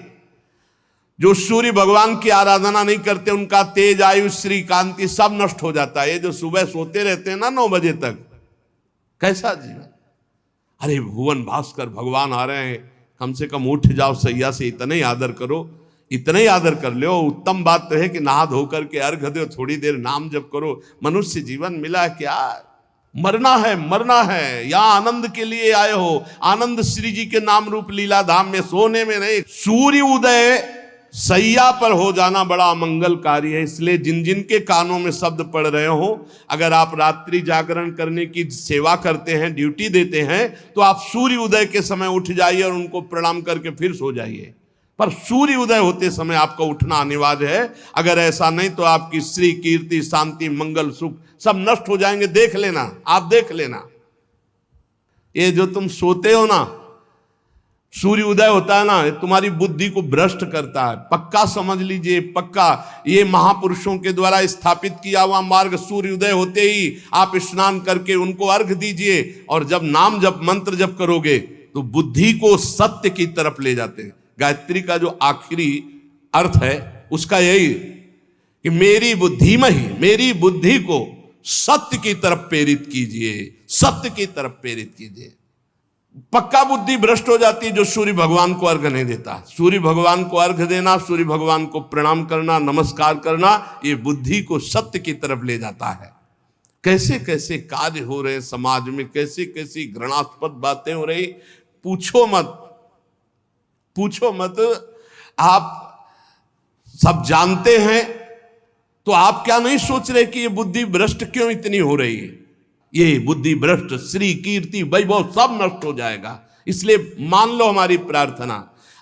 जो सूर्य भगवान की आराधना नहीं करते, उनका तेज, आयु, श्री कांति सब नष्ट हो जाता है। ये जो सुबह सोते रहते हैं ना 9 बजे तक, कैसा जीवन। अरे भुवन भास्कर भगवान आ रहे हैं, कम से कम उठ जाओ सैया से, इतना ही आदर करो, इतना ही आदर कर लो। उत्तम बात तो है कि नहा धो करके अर्घ दो, थोड़ी देर नाम जप करो। मनुष्य जीवन मिला है क्या? मरना है, मरना है। यहाँ आनंद के लिए आए हो, आनंद श्री जी के नाम रूप लीला धाम में, सोने में नहीं। सूर्य उदय सैया पर हो जाना बड़ा मंगलकारी है। इसलिए जिन जिन के कानों में शब्द पड़ रहे हो, अगर आप रात्रि जागरण करने की सेवा करते हैं, ड्यूटी देते हैं, तो आप सूर्य उदय के समय उठ जाइए और उनको प्रणाम करके फिर सो जाइए। पर सूर्य उदय होते समय आपका उठना अनिवार्य है। अगर ऐसा नहीं तो आपकी श्री, कीर्ति, शांति, मंगल, सुख सब नष्ट हो जाएंगे। देख लेना, आप देख लेना। ये जो तुम सोते हो ना, सूर्य उदय होता है ना, तुम्हारी बुद्धि को भ्रष्ट करता है। पक्का समझ लीजिए, पक्का। ये महापुरुषों के द्वारा स्थापित किया हुआ मार्ग। सूर्य उदय होते ही आप स्नान करके उनको अर्घ दीजिए, और जब नाम जप, मंत्र जप करोगे तो बुद्धि को सत्य की तरफ ले जाते हैं। गायत्री का जो आखिरी अर्थ है उसका यही कि मेरी बुद्धिमहि, मेरी बुद्धि को सत्य की तरफ प्रेरित कीजिए, सत्य की तरफ प्रेरित कीजिए। पक्का बुद्धि भ्रष्ट हो जाती है जो सूर्य भगवान को अर्घ नहीं देता। सूर्य भगवान को अर्घ देना, सूर्य भगवान को प्रणाम करना, नमस्कार करना, ये बुद्धि को सत्य की तरफ ले जाता है। कैसे कैसे कार्य हो रहे हैं समाज में, कैसी कैसी घृणास्पद बातें हो रही, पूछो मत, पूछो मत। आप सब जानते हैं तो आप क्या नहीं सोच रहे कि ये बुद्धि भ्रष्ट क्यों इतनी हो रही है? ये बुद्धि भ्रष्ट, श्री, कीर्ति, वैभव सब नष्ट हो जाएगा। इसलिए मान लो हमारी प्रार्थना,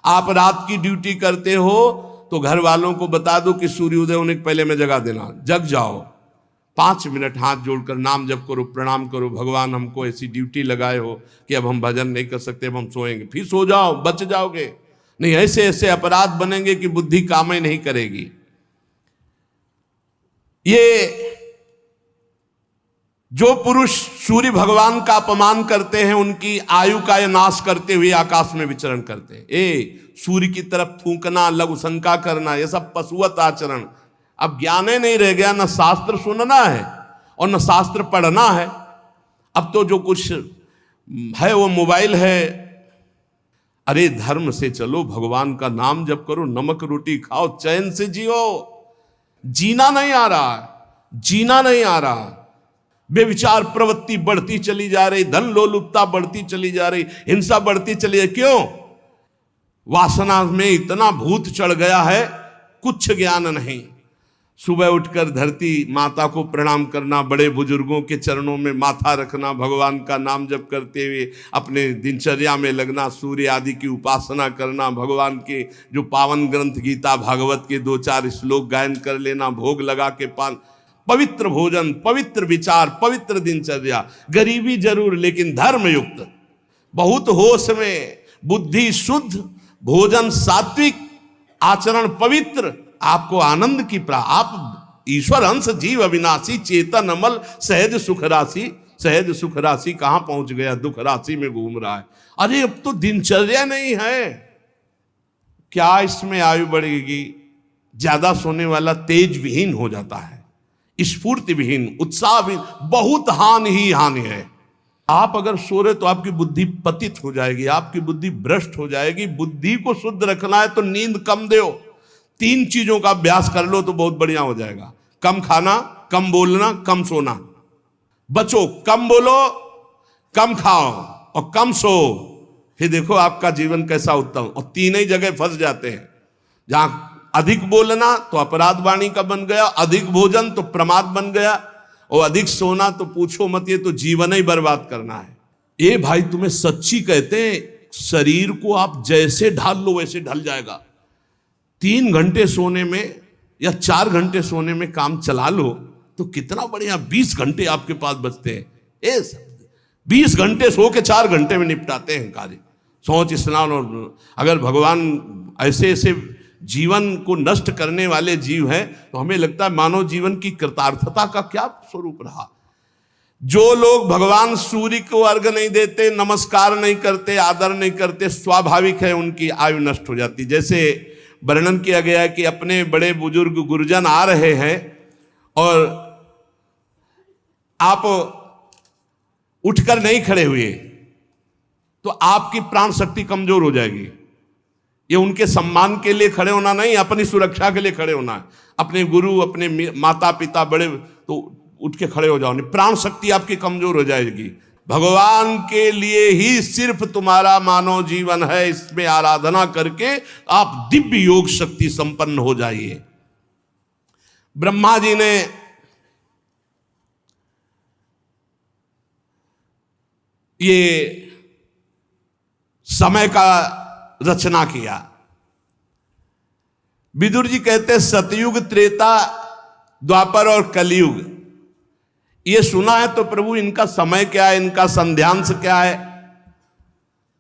आप रात की ड्यूटी करते हो तो घर वालों को बता दो कि सूर्य उदय होने के पहले में जगा देना। जग जाओ, 5 मिनट हाथ जोड़कर नाम जप करो, प्रणाम करो। भगवान हमको ऐसी ड्यूटी लगाए हो कि अब हम भजन नहीं कर सकते, अब हम सोएंगे। फिर सो जाओ, बच जाओगे। नहीं ऐसे ऐसे अपराध बनेंगे कि बुद्धि काम ही नहीं करेगी। ये जो पुरुष सूर्य भगवान का अपमान करते हैं, उनकी आयु का नाश करते हुए आकाश में विचरण करते हैं। सूर्य की तरफ थूकना, लघु शंका करना, ये सब पशुवत आचरण। अब ज्ञान ही नहीं रह गया, न शास्त्र सुनना है और न शास्त्र पढ़ना है। अब तो जो कुछ है वो मोबाइल है। अरे धर्म से चलो, भगवान का नाम जप करो, नमक रोटी खाओ, चैन से जियो। जीना नहीं आ रहा, जीना नहीं आ रहा। बेविचार प्रवृत्ति बढ़ती चली जा रही, धन लोलुपता बढ़ती चली जा रही, हिंसा बढ़ती चली जा रही। क्यों? वासना में इतना भूत चढ़ गया है, कुछ ज्ञान नहीं। सुबह उठकर धरती माता को प्रणाम करना, बड़े बुजुर्गों के चरणों में माथा रखना, भगवान का नाम जप करते हुए अपने दिनचर्या में लगना, सूर्य आदि की उपासना करना, भगवान के जो पावन ग्रंथ गीता भागवत के 2-4 श्लोक गायन कर लेना, भोग लगा के पान, पवित्र भोजन, पवित्र विचार, पवित्र दिनचर्या। गरीबी जरूर, लेकिन धर्म युक्त, बहुत होश में, बुद्धि शुद्ध, भोजन सात्विक, आचरण पवित्र, आपको आनंद की आप ईश्वर अंश जीव अविनाशी, चेतन अमल, सहज सुख राशि। सहज सुख राशि कहां पहुंच गया? दुख राशि में घूम रहा है। अरे अब तो दिनचर्या नहीं है। क्या इसमें आयु बढ़ेगी? ज्यादा सोने वाला तेज विहीन हो जाता है, स्फूर्ति विहीन, उत्साह विहीन, बहुत हानि ही हानि है। आप अगर सो रहे तो आपकी बुद्धि पतित हो जाएगी, आपकी बुद्धि भ्रष्ट हो जाएगी। बुद्धि को शुद्ध रखना है तो नींद कम दो। 3 चीजों का अभ्यास कर लो तो बहुत बढ़िया हो जाएगा। कम खाना, कम बोलना, कम सोना। बचो, कम बोलो, कम खाओ और कम सो। फिर देखो आपका जीवन कैसा उत्तम। और 3 ही जगह फंस जाते हैं। जहां अधिक बोलना तो अपराध वाणी का बन गया, अधिक भोजन तो प्रमाद बन गया, और अधिक सोना तो पूछो मत, ये तो जीवन ही बर्बाद करना है। ये भाई तुम्हें सच्ची कहते हैं, शरीर को आप जैसे ढाल लो वैसे ढल जाएगा। 3 घंटे सोने में या 4 घंटे सोने में काम चला लो तो कितना बढ़िया। 20 घंटे आपके पास बचते हैं। 20 घंटे सो के 4 घंटे में निपटाते हैं कार्य, सोच स्नान। और अगर भगवान ऐसे ऐसे जीवन को नष्ट करने वाले जीव हैं तो हमें लगता है मानव जीवन की कृतार्थता का क्या स्वरूप रहा। जो लोग भगवान सूर्य को अर्घ नहीं देते, नमस्कार नहीं करते, आदर नहीं करते, स्वाभाविक है उनकी आयु नष्ट हो जाती। जैसे वर्णन किया गया है कि अपने बड़े बुजुर्ग गुरुजन आ रहे हैं और आप उठकर नहीं खड़े हुए तो आपकी प्राण शक्ति कमजोर हो जाएगी। ये उनके सम्मान के लिए खड़े होना नहीं, अपनी सुरक्षा के लिए खड़े होना है। अपने गुरु, अपने माता पिता बड़े, तो उठ के खड़े हो जाओ, नहीं प्राण शक्ति आपकी कमजोर हो जाएगी। भगवान के लिए ही सिर्फ तुम्हारा मानव जीवन है, इसमें आराधना करके आप दिव्य योग शक्ति संपन्न हो जाइए। ब्रह्मा जी ने ये समय का रचना किया। विदुर जी कहते सतयुग, त्रेता, द्वापर और कलयुग। ये सुना है तो प्रभु इनका समय क्या है, इनका संध्यांश क्या है?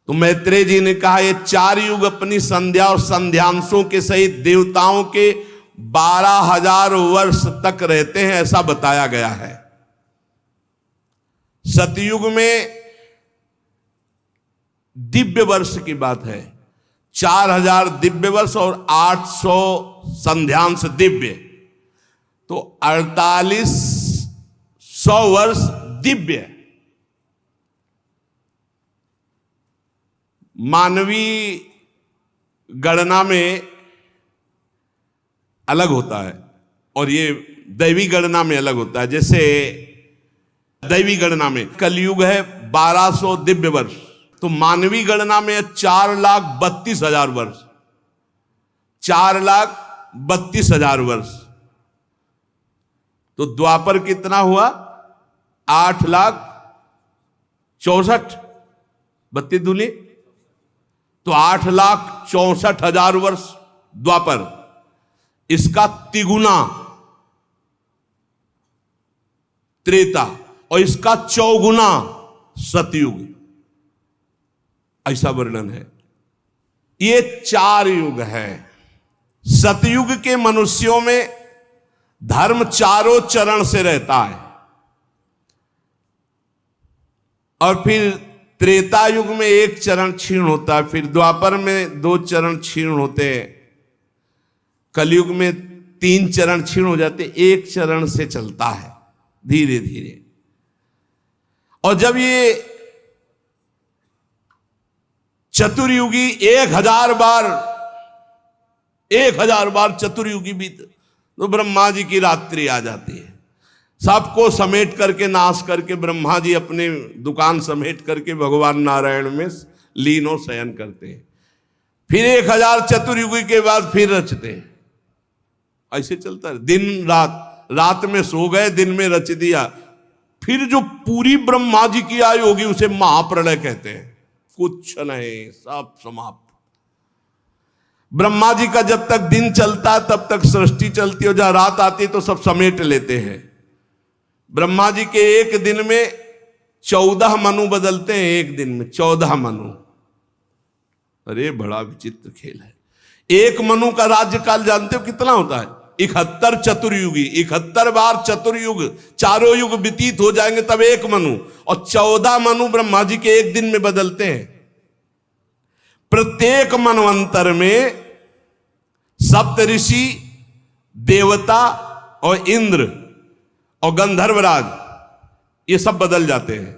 तो मैत्रेय जी ने कहा ये 4 युग अपनी संध्या और संध्यांशों के सहित देवताओं के 12,000 वर्ष तक रहते हैं, ऐसा बताया गया है। सतयुग में दिव्य वर्ष की बात है, 4000 दिव्य वर्ष और 800 संध्यांश दिव्य, तो 4800 वर्ष दिव्य। मानवीय गणना में अलग होता है और ये दैवी गणना में अलग होता है। जैसे दैवी गणना में कलयुग है 1200 दिव्य वर्ष, तो मानवीय गणना में 4,32,000 वर्ष, 4,32,000 वर्ष। तो द्वापर कितना हुआ? 8,64,000 32 दूनी, तो 8,64,000 वर्ष द्वापर। इसका तिगुना त्रेता और इसका चौगुना सतयुग, ऐसा वर्णन है। ये 4 युग है। सतयुग के मनुष्यों में धर्म चारों चरण से रहता है, और फिर त्रेता युग में 1 चरण क्षीण होता है, फिर द्वापर में 2 चरण क्षीण होते हैं, कलयुग में 3 चरण क्षीण हो जाते, 1 चरण से चलता है धीरे धीरे। और जब ये चतुर्युगी 1000 बार चतुर्युगी बीत तो ब्रह्मा जी की रात्रि आ जाती है। सबको समेट करके नाश करके ब्रह्मा जी अपने दुकान समेट करके भगवान नारायण में लीन और शयन करते हैं। फिर 1000 चतुर्युगी के बाद फिर रचते हैं। ऐसे चलता है दिन रात, रात में सो गए, दिन में रच दिया। फिर जो पूरी ब्रह्मा जी की आयु होगी उसे महाप्रलय कहते हैं। कुछ नहीं, सब समाप्त। ब्रह्मा जी का जब तक दिन चलता है तब तक सृष्टि चलती है, जहां रात आती है तो सब समेट लेते हैं। ब्रह्मा जी के एक दिन में 14 मनु बदलते हैं, एक दिन में 14 मनु। अरे बड़ा विचित्र खेल है। एक मनु का राज्यकाल जानते हो कितना होता है? 71 चतुर्युगी, 71 बार चतुर्युग, चारों युग व्यतीत हो जाएंगे तब एक मनु। और 14 मनु ब्रह्मा जी के एक दिन में बदलते हैं। प्रत्येक मनवंतर में सप्तऋषि, देवता और इंद्र और गंधर्वराज ये सब बदल जाते हैं।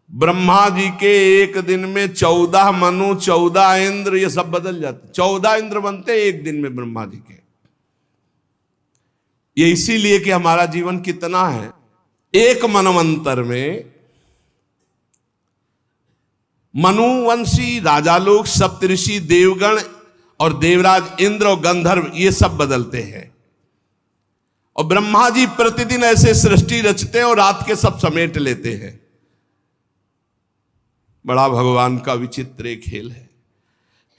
ब्रह्मा जी के एक दिन में 14 मनु, 14 इंद्र ये सब बदल जाते। 14 इंद्र बनते हैं एक दिन में ब्रह्मा जी के। ये इसीलिए कि हमारा जीवन कितना है, एक मनवंतर में मनुवंशी राजा लोग, सप्तऋषि, देवगण और देवराज इंद्र और गंधर्व ये सब बदलते हैं। और ब्रह्मा जी प्रतिदिन ऐसे सृष्टि रचते हैं और रात के सब समेट लेते हैं। बड़ा भगवान का विचित्र खेल है।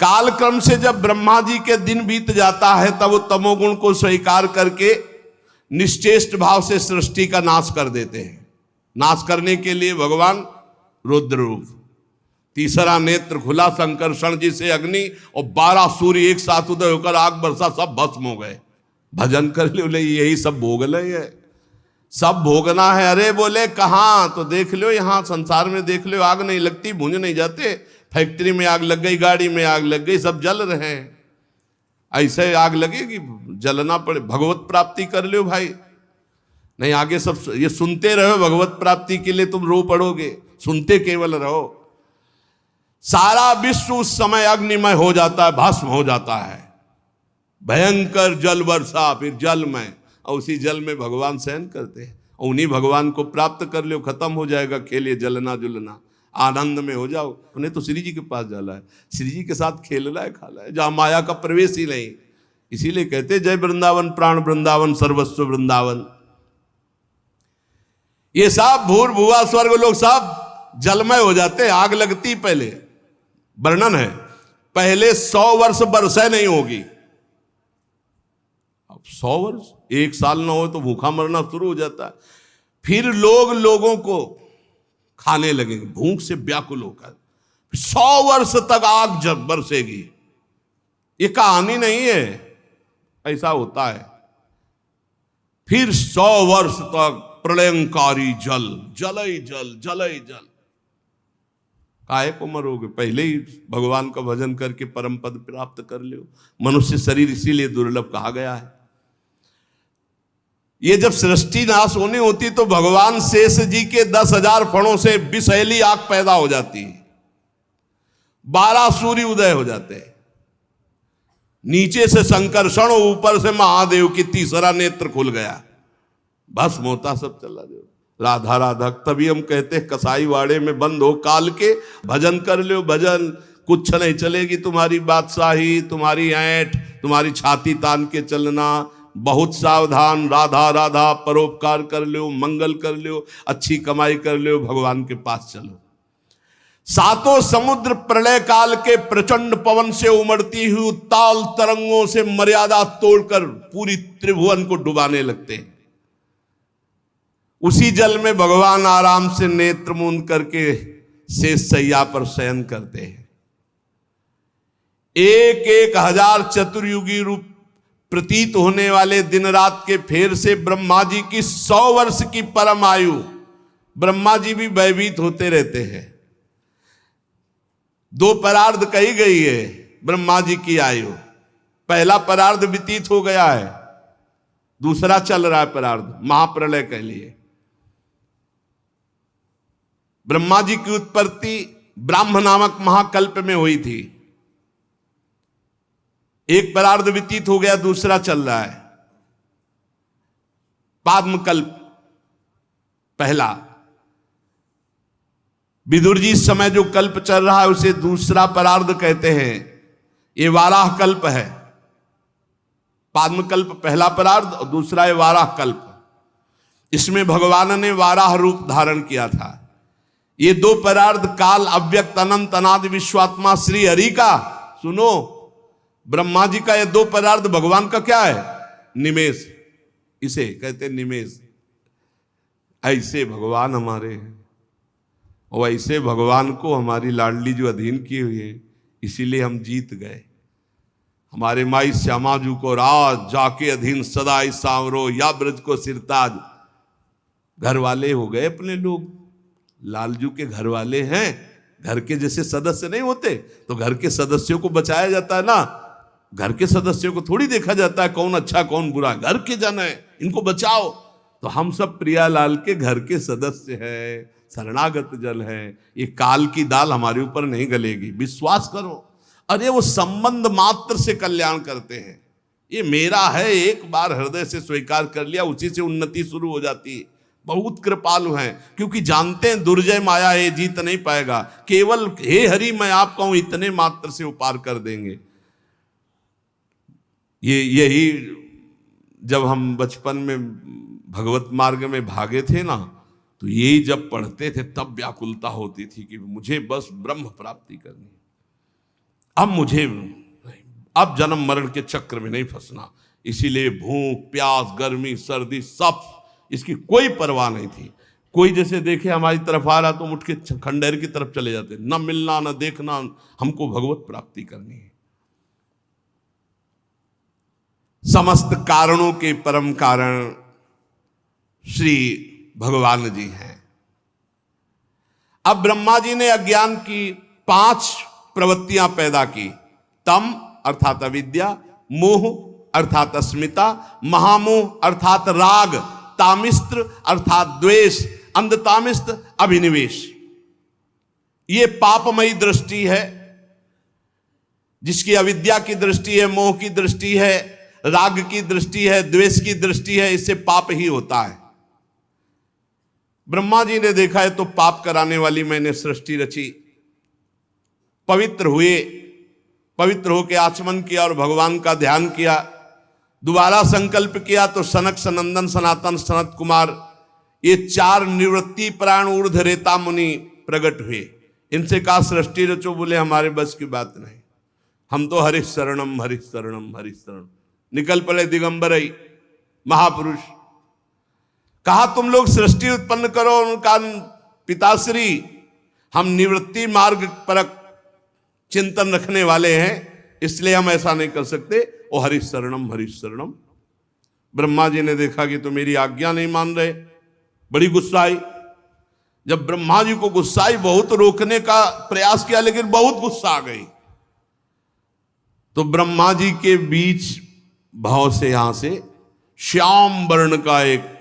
कालक्रम से जब ब्रह्मा जी के दिन बीत जाता है तब वो तमोगुण को स्वीकार करके निश्चेष्ट भाव से सृष्टि का नाश कर देते हैं। नाश करने के लिए भगवान रुद्र रूप, तीसरा नेत्र खुला, संकर्षण जी से अग्नि और 12 सूर्य एक साथ उदय होकर आग बरसा, सब भस्म हो गए। भजन कर लो, यही सब भोग ले, सब भोगना है। अरे बोले कहाँ? तो देख लो यहाँ संसार में देख लो, आग नहीं लगती, भूंज नहीं जाते। फैक्ट्री में आग लग गई, गाड़ी में आग लग गई, सब जल रहे हैं। ऐसे आग लगेगी, जलना पड़े। भगवत प्राप्ति कर लो भाई, नहीं आगे सब ये सुनते रहो। भगवत प्राप्ति के लिए तुम रो पड़ोगे, सुनते केवल रहो। सारा विश्व उस समय अग्निमय हो जाता है, भस्म हो जाता है। भयंकर जल वर्षा, फिर जल में, और उसी जल में भगवान शयन करते हैं। और उन्हीं भगवान को प्राप्त कर लो, खत्म हो जाएगा खेल, ये जलना जुलना, आनंद में हो जाओ। उन्हें तो श्री जी के पास जाना है, श्री जी के साथ खेलना है, खाना है, जहां माया का प्रवेश ही नहीं। इसीलिए कहते जय वृंदावन, प्राण वृंदावन, सर्वस्व वृंदावन। ये सब भूर भुआ स्वर्ग लोग सब जलमय हो जाते, आग लगती। पहले वर्णन है, पहले 100 वर्ष बरसें नहीं होगी। अब 100 वर्ष, 1 साल ना हो तो भूखा मरना शुरू हो जाता है। फिर लोगों को खाने लगेंगे भूख से व्याकुल होकर। 100 वर्ष तक आग जब बरसेगी। ये कहानी नहीं है, ऐसा होता है। फिर 100 वर्ष तक प्रलयंकारी जल, जलई जल, जलई जल। काहे को मरोगे? पहले ही भगवान का भजन करके परम पद प्राप्त कर लो। मनुष्य शरीर इसीलिए दुर्लभ कहा गया है। ये जब सृष्टि नाश होनी होती तो भगवान शेष जी के 10,000 फणों से विषैली आग पैदा हो जाती, 12 सूर्य उदय हो जाते हैं। नीचे से संकर्षण, ऊपर से महादेव की तीसरा नेत्र खुल गया, भस्म होता सब चला जाओ। राधा राधा, तभी हम कहते हैं कसाई वाड़े में बंद हो काल के, भजन कर लो भजन, कुछ नहीं चलेगी तुम्हारी बादशाही, तुम्हारी ऐंठ, तुम्हारी छाती तान के चलना। बहुत सावधान, राधा राधा, परोपकार कर लो, मंगल कर लो, अच्छी कमाई कर लो, भगवान के पास चलो। 7 समुद्र प्रलय काल के प्रचंड पवन से उमड़ती हुई उत्ताल तरंगों से मर्यादा तोड़कर पूरी त्रिभुवन को डुबाने लगते हैं। उसी जल में भगवान आराम से नेत्र मूंद करके शेष सैया पर शयन करते हैं। 1,000 चतुर्युगी रूप प्रतीत होने वाले दिन रात के फेर से ब्रह्मा जी की 100 वर्ष की परम आयु, ब्रह्मा जी भी भयभीत होते रहते हैं। 2 परार्ध कही गई है ब्रह्मा जी की आयु। पहला परार्ध व्यतीत हो गया है, दूसरा चल रहा है परार्ध, महाप्रलय कह लिए। ब्रह्मा जी की उत्पत्ति ब्राह्म नामक महाकल्प में हुई थी। एक परार्ध व्यतीत हो गया, दूसरा चल रहा है पाद्मकल्प पहला। विदुर जी इस समय जो कल्प चल रहा है उसे दूसरा परार्ध कहते हैं। ये वाराह कल्प है। पाद्मकल्प पहला परार्ध और दूसरा है वाराह कल्प। इसमें भगवान ने वाराह रूप धारण किया था। ये दो परार्ध काल, अव्यक्त, अनंत, अनादि, विश्वात्मा श्री हरि का, सुनो, ब्रह्मा जी का ये दो परार्ध भगवान का क्या है? निमेष। इसे कहते हैं निमेष। ऐसे भगवान हमारे हैं और ऐसे भगवान को हमारी लाडली जो अधीन की हुई है, इसीलिए हम जीत गए। हमारे माई श्यामाजू को राज जाके अधीन सदा सांवरो, या ब्रज को सिरताज। घर वाले हो गए अपने लोग, लालजू के घर वाले हैं। घर के जैसे सदस्य नहीं होते तो घर के सदस्यों को बचाया जाता है ना। घर के सदस्यों को थोड़ी देखा जाता है कौन अच्छा कौन बुरा, घर के जन है, इनको बचाओ। तो हम सब प्रियालाल के घर के सदस्य हैं, शरणागत जल है। ये काल की दाल हमारे ऊपर नहीं गलेगी, विश्वास करो। अरे वो संबंध मात्र से कल्याण करते हैं। ये मेरा है, एक बार हृदय से स्वीकार कर लिया, उसी से उन्नति शुरू हो जाती है। बहुत कृपालु हैं, क्योंकि जानते हैं दुर्जय माया है, जीत नहीं पाएगा। केवल हे हरि मैं आपका हूं, इतने मात्र से वो पार कर देंगे। यही जब हम बचपन में भगवत मार्ग में भागे थे ना, तो यही जब पढ़ते थे तब व्याकुलता होती थी कि मुझे बस ब्रह्म प्राप्ति करनी। अब जन्म मरण के चक्र में नहीं फंसना। इसीलिए भूख, प्यास, गर्मी, सर्दी, सब इसकी कोई परवाह नहीं थी। कोई जैसे देखे हमारी तरफ आ रहा तो उठ के खंडेर की तरफ चले जाते, न मिलना न देखना, हमको भगवत प्राप्ति करनी है। समस्त कारणों के परम कारण श्री भगवान जी हैं। अब ब्रह्मा जी ने अज्ञान की 5 प्रवृत्तियां पैदा की। तम अर्थात अविद्या, मोह अर्थात अस्मिता, महामोह अर्थात राग, तामिस्त्र अर्थात द्वेष, अंधतामिस्त्र अभिनिवेश। ये पापमयी दृष्टि है। जिसकी अविद्या की दृष्टि है, मोह की दृष्टि है, राग की दृष्टि है, द्वेष की दृष्टि है, इससे पाप ही होता है। ब्रह्मा जी ने देखा है तो पाप कराने वाली मैंने सृष्टि रची। पवित्र हुए, पवित्र होकर आचमन किया और भगवान का ध्यान किया। दोबारा संकल्प किया तो सनक, सनंदन, सनातन, सनत कुमार, ये 4 निवृत्ति प्राण ऊर्ध रेता मुनि प्रकट हुए। इनसे कहा सृष्टि रचो, बोले हमारे बस की बात नहीं, हम तो हरि शरणम हरि शरणम हरि शरण। निकल पड़े दिगंबर महापुरुष। कहा तुम लोग सृष्टि उत्पन्न करो। उनका पिताश्री, हम निवृत्ति मार्ग पर चिंतन रखने वाले हैं, इसलिए हम ऐसा नहीं कर सकते। ओ हरि शरणम हरि शरणम। ब्रह्मा जी ने देखा कि तो मेरी आज्ञा नहीं मान रहे, बड़ी गुस्सा आई। जब ब्रह्मा जी को गुस्सा आई, बहुत रोकने का प्रयास किया लेकिन बहुत गुस्सा आ गई। तो ब्रह्मा जी के बीच भाव से यहां से श्याम वर्ण का एक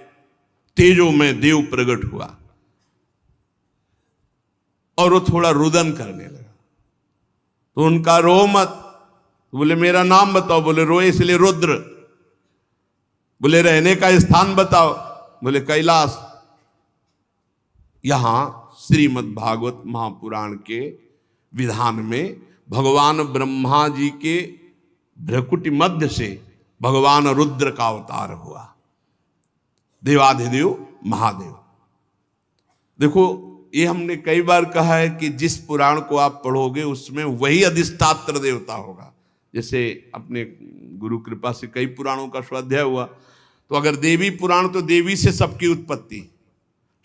तेजो में देव प्रकट हुआ और वो थोड़ा रुदन करने लगा। तो उनका रो मत, बोले मेरा नाम बताओ, बोले रोए इसलिए रुद्र। बोले रहने का स्थान बताओ, बोले कैलाश। यहां श्रीमद् भागवत महापुराण के विधान में भगवान ब्रह्मा जी के भ्रकुटी मध्य से भगवान रुद्र का अवतार हुआ, देवाधिदेव महादेव। देखो ये हमने कई बार कहा है कि जिस पुराण को आप पढ़ोगे उसमें वही अधिष्ठात्र देवता होगा। जैसे अपने गुरु कृपा से कई पुराणों का स्वाध्याय हुआ, तो अगर देवी पुराण तो देवी से सबकी उत्पत्ति,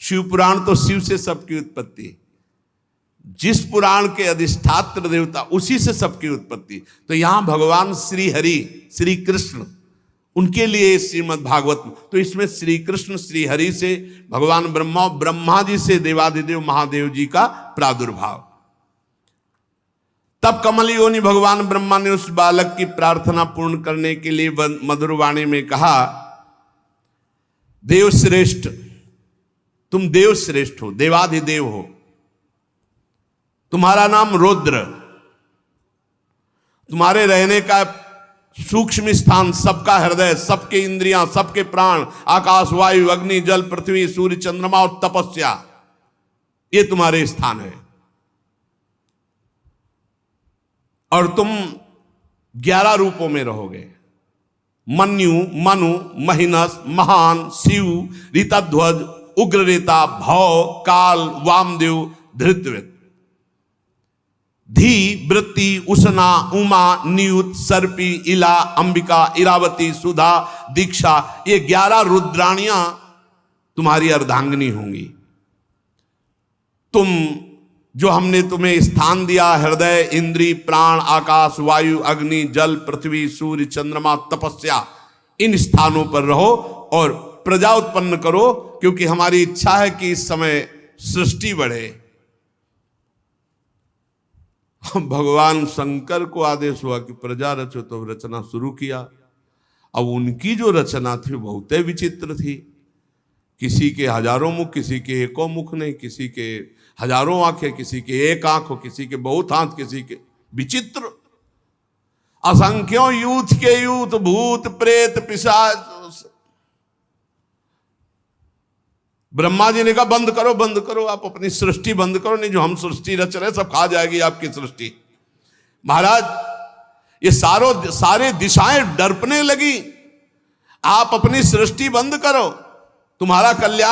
शिव पुराण तो शिव से सबकी उत्पत्ति, जिस पुराण के अधिष्ठात्र देवता उसी से सबकी उत्पत्ति। तो यहां भगवान श्री हरि, श्री कृष्ण, उनके लिए श्रीमद् भागवत, तो इसमें श्री कृष्ण श्री हरि से भगवान ब्रह्मा, ब्रह्मा जी से देवाधिदेव महादेव जी का प्रादुर्भाव। तब कमल योनि भगवान ब्रह्मा ने उस बालक की प्रार्थना पूर्ण करने के लिए मधुर वाणी में कहा देवश्रेष्ठ, तुम देवश्रेष्ठ हो, देवाधिदेव हो। तुम्हारा नाम रुद्र, तुम्हारे रहने का सूक्ष्म स्थान, सबका हृदय, सबके इंद्रियां, सबके प्राण, आकाश, वायु, अग्नि, जल, पृथ्वी, सूर्य, चंद्रमा और तपस्या, ये तुम्हारे स्थान है। और तुम 11 रूपों में रहोगे। मन्यु, मनु, महिनस, महान, शिव, ऋतध्वज, उग्ररेता, भव, काल, वामदेव, धृतव्रत, धी, वृत्ति, उषना, उमा, नियुत, सर्पी, इला, अंबिका, इरावती, सुधा, दीक्षा, ये 11 रुद्राणियां तुम्हारी अर्धांगिनी होंगी। तुम जो हमने तुम्हें स्थान दिया, हृदय, इंद्री, प्राण, आकाश, वायु, अग्नि, जल, पृथ्वी, सूर्य, चंद्रमा, तपस्या, इन स्थानों पर रहो और प्रजा उत्पन्न करो, क्योंकि हमारी इच्छा है कि इस समय सृष्टि बढ़े। भगवान शंकर को आदेश हुआ कि प्रजा रचो, तो रचना शुरू किया। अब उनकी जो रचना थी बहुत ही विचित्र थी। किसी के हजारों मुख, किसी के एको मुख नहीं, किसी के हजारों आंखें, किसी के एक आंख हो, किसी के बहुत हाथ, किसी के विचित्र, असंख्यों यूथ के यूथ, भूत प्रेत पिशाच। ब्रह्मा जी ने कहा बंद करो, बंद करो, आप अपनी सृष्टि बंद करो, नहीं जो हम सृष्टि रच रहे सब खा जाएगी आपकी सृष्टि। महाराज ये सारे दिशाएं डरपने लगी, आप अपनी सृष्टि बंद करो, तुम्हारा कल्याण